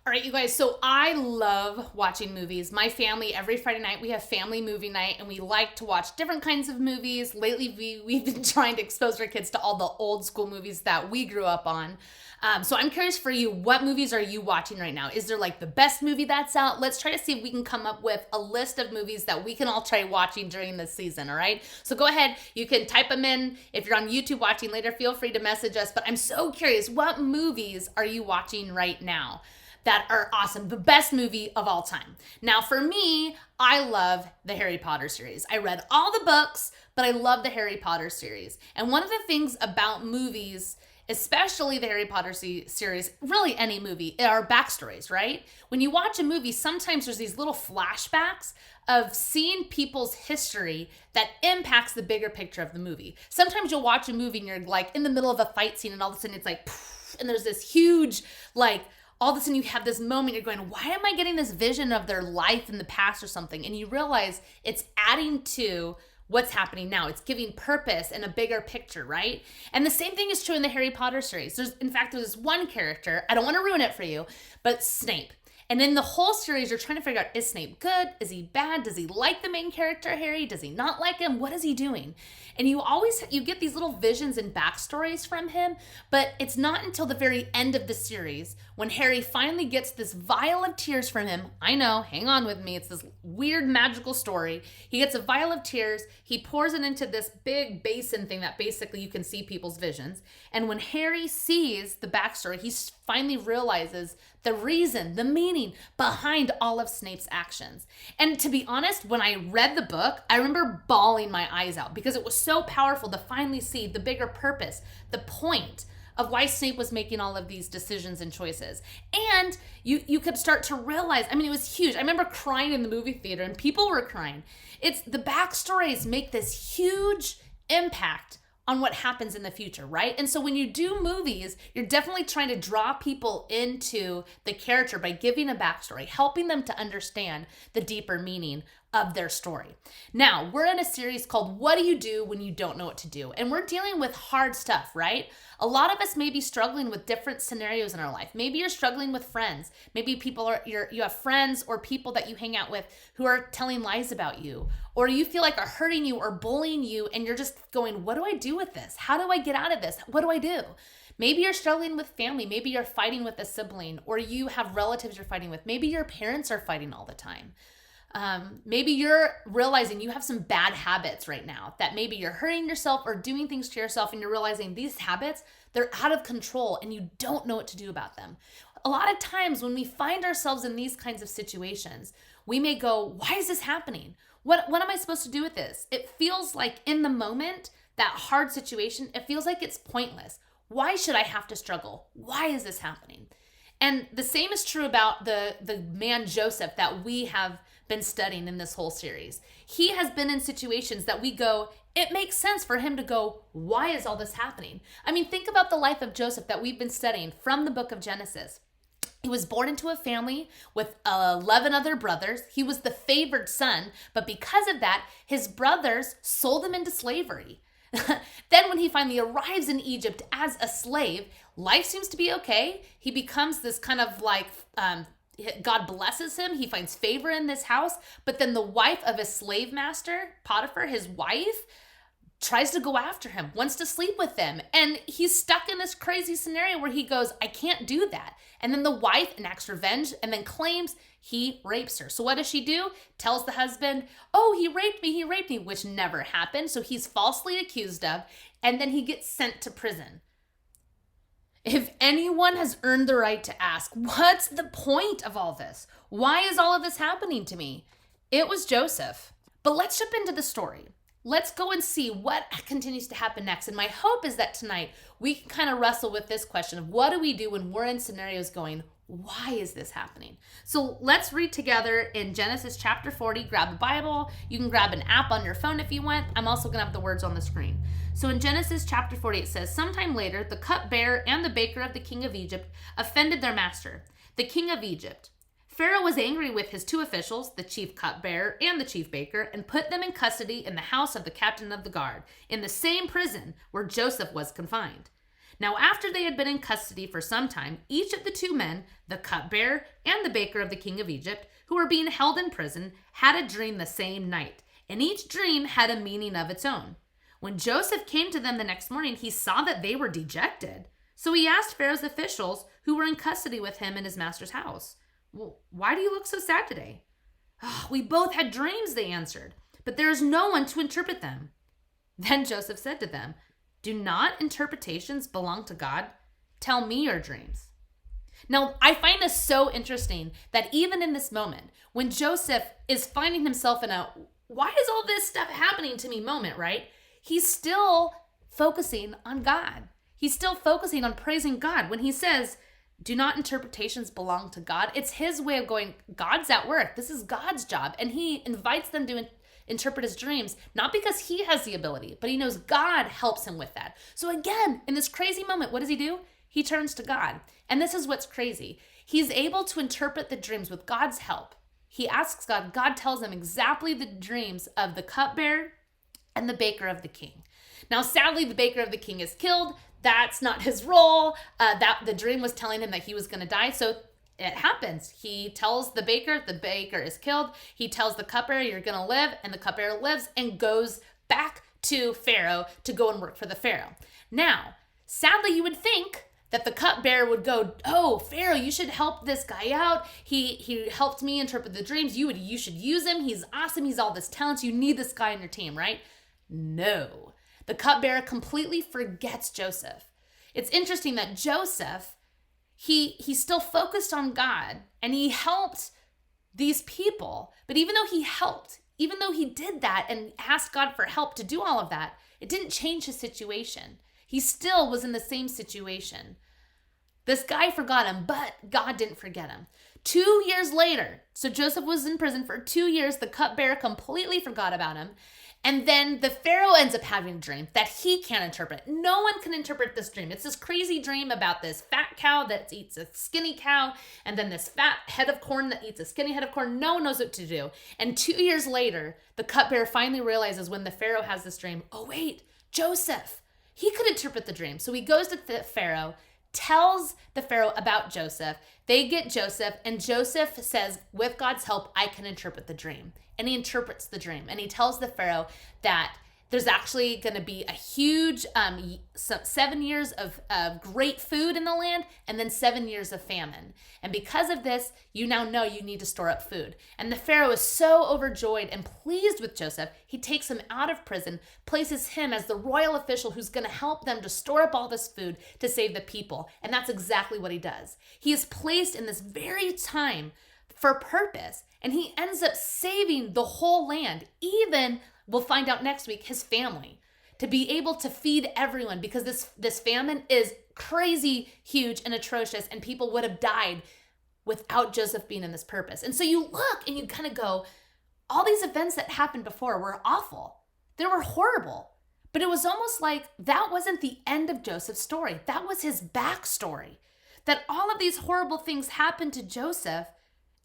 All right, you guys. So I love watching movies. My family, every Friday night, we have family movie night, and we like to watch different kinds of movies. Lately, we've been trying to expose our kids to all the old school movies that we grew up on. So I'm curious for you, what movies are you watching right now? Is there like the best movie that's out? Let's try to see if we can come up with a list of movies that we can all try watching during this season, all right? So go ahead, you can type them in. If you're on YouTube watching later, feel free to message us. But I'm so curious, what movies are you watching right now that are awesome? The best movie of all time. Now, for me, I love the Harry Potter series. I read all the books, but I love the Harry Potter series. And one of the things about movies, especially the Harry Potter series, really any movie, are backstories, right? When you watch a movie, sometimes there's these little flashbacks of seeing people's history that impacts the bigger picture of the movie. Sometimes you'll watch a movie and you're like in the middle of a fight scene and all of a sudden it's like, poof, and there's this huge, like, all of a sudden you have this moment, you're going, why am I getting this vision of their life in the past or something? And you realize it's adding to what's happening now. It's giving purpose and a bigger picture, right? And the same thing is true in the Harry Potter series. There's this one character, I don't want to ruin it for you, but Snape. And in the whole series, you're trying to figure out, is Snape good? Is he bad? Does he like the main character, Harry? Does he not like him? What is he doing? And you get these little visions and backstories from him, but it's not until the very end of the series when Harry finally gets this vial of tears from him. I know, hang on with me. It's this weird magical story. He gets a vial of tears. He pours it into this big basin thing that basically you can see people's visions. And when Harry sees the backstory, he finally realizes the reason, the meaning behind all of Snape's actions. And to be honest, when I read the book, I remember bawling my eyes out because it was so powerful to finally see the bigger purpose, the point of why Snape was making all of these decisions and choices. And you could start to realize, I mean, it was huge. I remember crying in the movie theater and people were crying. It's the backstories make this huge impact on what happens in the future, right? And so when you do movies, you're definitely trying to draw people into the character by giving a backstory, helping them to understand the deeper meaning of their story. Now, we're in a series called What Do You Do When You Don't Know What to Do? And we're dealing with hard stuff, right? A lot of us may be struggling with different scenarios in our life. Maybe you're struggling with friends. Maybe you have friends or people that you hang out with who are telling lies about you, or you feel like are hurting you or bullying you, and you're just going, what do I do with this? How do I get out of this? What do I do? Maybe you're struggling with family. Maybe you're fighting with a sibling, or you have relatives you're fighting with. Maybe your parents are fighting all the time. Maybe you're realizing you have some bad habits right now, that maybe you're hurting yourself or doing things to yourself, and you're realizing these habits, they're out of control and you don't know what to do about them. A lot of times when we find ourselves in these kinds of situations, we may go, why is this happening? What am I supposed to do with this? It feels like in the moment, that hard situation, it feels like it's pointless. Why should I have to struggle? Why is this happening? And the same is true about the man Joseph that we have been studying in this whole series. He has been in situations that we go, it makes sense for him to go, why is all this happening? I mean, think about the life of Joseph that we've been studying from the book of Genesis. He was born into a family with 11 other brothers. He was the favored son, but because of that, his brothers sold him into slavery. Then when he finally arrives in Egypt as a slave, life seems to be okay. He becomes this kind of like, God blesses him. He finds favor in this house. But then the wife of his slave master, Potiphar, his wife, tries to go after him, wants to sleep with him. And he's stuck in this crazy scenario where he goes, I can't do that. And then the wife enacts revenge and then claims he rapes her. So what does she do? Tells the husband, oh, he raped me, which never happened. So he's falsely accused of, and then he gets sent to prison. If anyone has earned the right to ask, what's the point of all this? Why is all of this happening to me? It was Joseph. But let's jump into the story. Let's go and see what continues to happen next. And my hope is that tonight we can kind of wrestle with this question of what do we do when we're in scenarios going, why is this happening? So let's read together in Genesis chapter 40. Grab a Bible. You can grab an app on your phone if you want. I'm also going to have the words on the screen. So in Genesis chapter 40, it says, sometime later, the cupbearer and the baker of the king of Egypt offended their master, the king of Egypt. Pharaoh was angry with his two officials, the chief cupbearer and the chief baker, and put them in custody in the house of the captain of the guard, in the same prison where Joseph was confined. Now, after they had been in custody for some time, each of the two men, the cupbearer and the baker of the king of Egypt, who were being held in prison, had a dream the same night, and each dream had a meaning of its own. When Joseph came to them the next morning, he saw that they were dejected. So he asked Pharaoh's officials who were in custody with him in his master's house, "Well, why do you look so sad today?" "Oh, we both had dreams," they answered, "but there is no one to interpret them." Then Joseph said to them, "Do not interpretations belong to God? Tell me your dreams." Now, I find this so interesting that even in this moment, when Joseph is finding himself in a, why is all this stuff happening to me moment, right? He's still focusing on God. He's still focusing on praising God. When he says, "Do not interpretations belong to God?" It's his way of going, God's at work. This is God's job. And he invites them to interpret his dreams, not because he has the ability, but he knows God helps him with that. So again, in this crazy moment, what does he do? He turns to God. And this is what's crazy. He's able to interpret the dreams with God's help. He asks God. God tells him exactly the dreams of the cupbearer and the baker of the king. Now, sadly, the baker of the king is killed. That's not his role. That the dream was telling him that he was going to die. So it happens. He tells the baker is killed. He tells the cupbearer, "You're going to live," and the cupbearer lives and goes back to Pharaoh to go and work for the Pharaoh. Now, sadly, you would think that the cupbearer would go, "Oh, Pharaoh, you should help this guy out. He helped me interpret the dreams. You should use him. He's awesome. He's all this talent. You need this guy on your team," right? No. The cupbearer completely forgets Joseph. It's interesting that Joseph, he's still focused on God and he helped these people. But even though he helped, even though he did that and asked God for help to do all of that, it didn't change his situation. He still was in the same situation. This guy forgot him, but God didn't forget him. 2 years later, so Joseph was in prison for 2 years. The cupbearer completely forgot about him. And then the Pharaoh ends up having a dream that he can't interpret. No one can interpret this dream. It's this crazy dream about this fat cow that eats a skinny cow, and then this fat head of corn that eats a skinny head of corn. No one knows what to do. And 2 years later, the cupbearer finally realizes when the Pharaoh has this dream, oh wait, Joseph, he could interpret the dream. So he goes to the Pharaoh, tells the Pharaoh about Joseph. They get Joseph, and Joseph says, with God's help, I can interpret the dream. And he interprets the dream. And he tells the Pharaoh that there's actually going to be a huge 7 years of great food in the land, and then 7 years of famine. And because of this, you now know you need to store up food. And the Pharaoh is so overjoyed and pleased with Joseph, he takes him out of prison, places him as the royal official who's going to help them to store up all this food to save the people. And that's exactly what he does. He is placed in this very time for purpose, and he ends up saving the whole land, even, we'll find out next week, his family, to be able to feed everyone, because this famine is crazy, huge, and atrocious, and people would have died without Joseph being in this purpose. And so you look and you kind of go, all these events that happened before were awful. They were horrible. But it was almost like that wasn't the end of Joseph's story. That was his backstory. That all of these horrible things happened to Joseph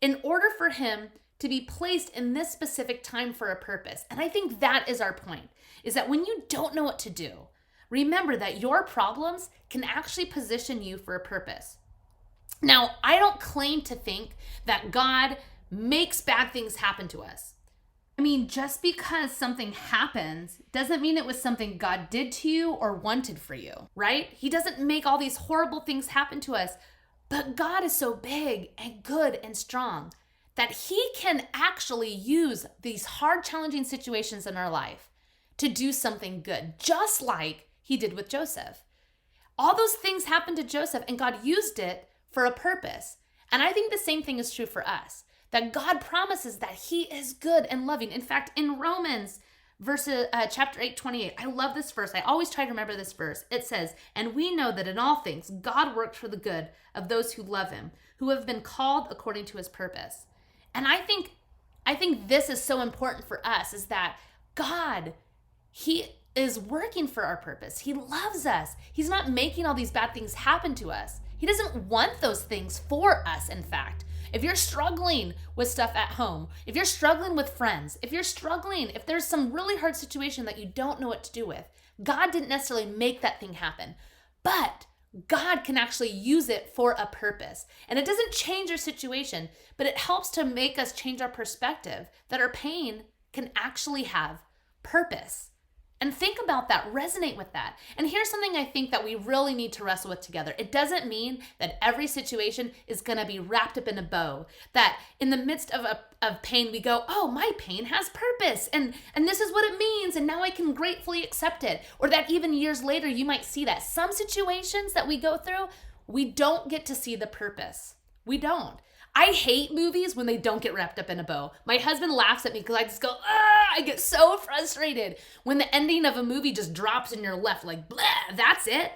in order for him to be placed in this specific time for a purpose. And I think that is our point, is that when you don't know what to do, remember that your problems can actually position you for a purpose. Now, I don't claim to think that God makes bad things happen to us. I mean, just because something happens doesn't mean it was something God did to you or wanted for you, right? He doesn't make all these horrible things happen to us. But God is so big and good and strong that he can actually use these hard, challenging situations in our life to do something good, just like he did with Joseph. All those things happened to Joseph, and God used it for a purpose. And I think the same thing is true for us, that God promises that he is good and loving. In fact, in Romans chapter 8:28, I love this verse. I always try to remember this verse. It says, "And we know that in all things, God worked for the good of those who love him, who have been called according to his purpose." And I think this is so important for us, is that God, he is working for our purpose. He loves us. He's not making all these bad things happen to us. He doesn't want those things for us, in fact. If you're struggling with stuff at home, if you're struggling with friends, if there's some really hard situation that you don't know what to do with, God didn't necessarily make that thing happen. But God can actually use it for a purpose. And it doesn't change your situation, but it helps to make us change our perspective that our pain can actually have purpose. And think about that, resonate with that. And here's something I think that we really need to wrestle with together. It doesn't mean that every situation is gonna be wrapped up in a bow, that in the midst of pain, we go, oh, my pain has purpose, and this is what it means, and now I can gratefully accept it. Or that even years later, you might see that some situations that we go through, we don't get to see the purpose. We don't. I hate movies when they don't get wrapped up in a bow. My husband laughs at me because I just go, I get so frustrated when the ending of a movie just drops in your left, like, blah, that's it.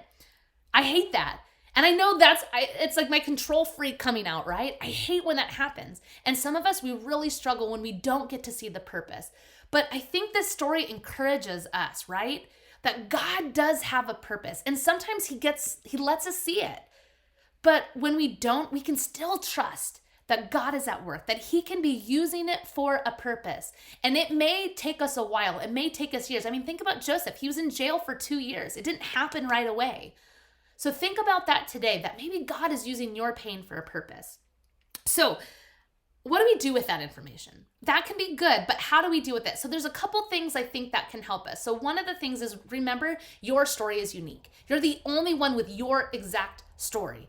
I hate that. And I know it's like my control freak coming out, right? I hate when that happens. And some of us, we really struggle when we don't get to see the purpose. But I think this story encourages us, right? That God does have a purpose. And sometimes he lets us see it. But when we don't, we can still trust that God is at work, that he can be using it for a purpose. And it may take us a while. It may take us years. I mean, think about Joseph. He was in jail for 2 years. It didn't happen right away. So think about that today, that maybe God is using your pain for a purpose. So what do we do with that information? That can be good, but how do we deal with it? So there's a couple things I think that can help us. So one of the things is, remember, your story is unique. You're the only one with your exact story.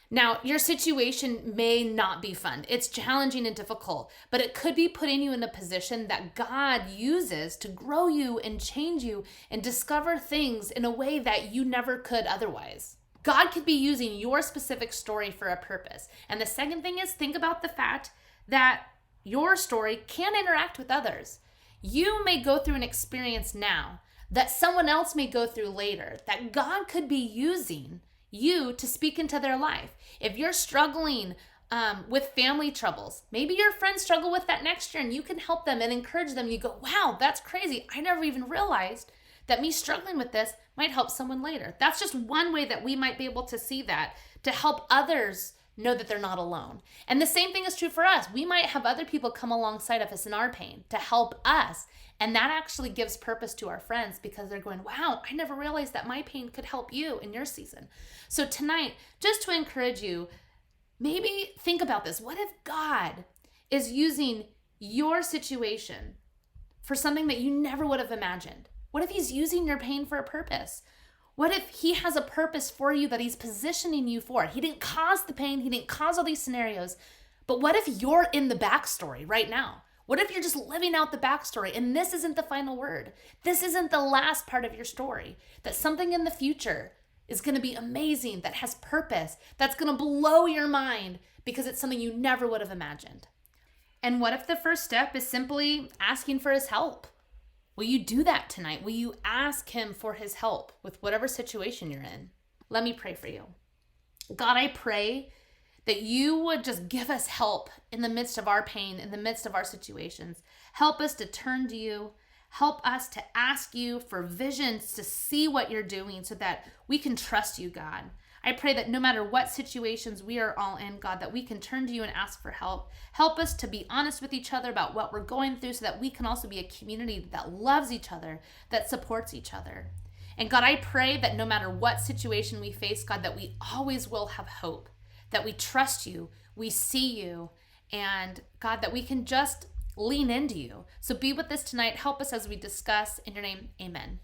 Now, your situation may not be fun. It's challenging and difficult, but it could be putting you in a position that God uses to grow you and change you and discover things in a way that you never could otherwise. God could be using your specific story for a purpose. And the second thing is, think about the fact that your story can interact with others. You may go through an experience now that someone else may go through later, that God could be using you to speak into their life. If you're struggling with family troubles, maybe your friends struggle with that next year, and you can help them and encourage them. You go, wow, that's crazy. I never even realized that me struggling with this might help someone later. That's just one way that we might be able to see that, to help others know that they're not alone. And the same thing is true for us. We might have other people come alongside of us in our pain to help us. And that actually gives purpose to our friends, because they're going, wow, I never realized that my pain could help you in your season. So tonight, just to encourage you, maybe think about this. What if God is using your situation for something that you never would have imagined? What if he's using your pain for a purpose? What if he has a purpose for you that he's positioning you for? He didn't cause the pain. He didn't cause all these scenarios. But what if you're in the backstory right now? What if you're just living out the backstory and this isn't the final word? This isn't the last part of your story. That something in the future is going to be amazing, that has purpose, that's going to blow your mind because it's something you never would have imagined. And what if the first step is simply asking for his help? Will you do that tonight? Will you ask him for his help with whatever situation you're in? Let me pray for you. God, I pray that you would just give us help in the midst of our pain, in the midst of our situations. Help us to turn to you. Help us to ask you for visions to see what you're doing so that we can trust you, God. I pray that no matter what situations we are all in, God, that we can turn to you and ask for help. Help us to be honest with each other about what we're going through so that we can also be a community that loves each other, that supports each other. And God, I pray that no matter what situation we face, God, that we always will have hope, that we trust you, we see you, and God, that we can just lean into you. So be with us tonight. Help us as we discuss. In your name, amen.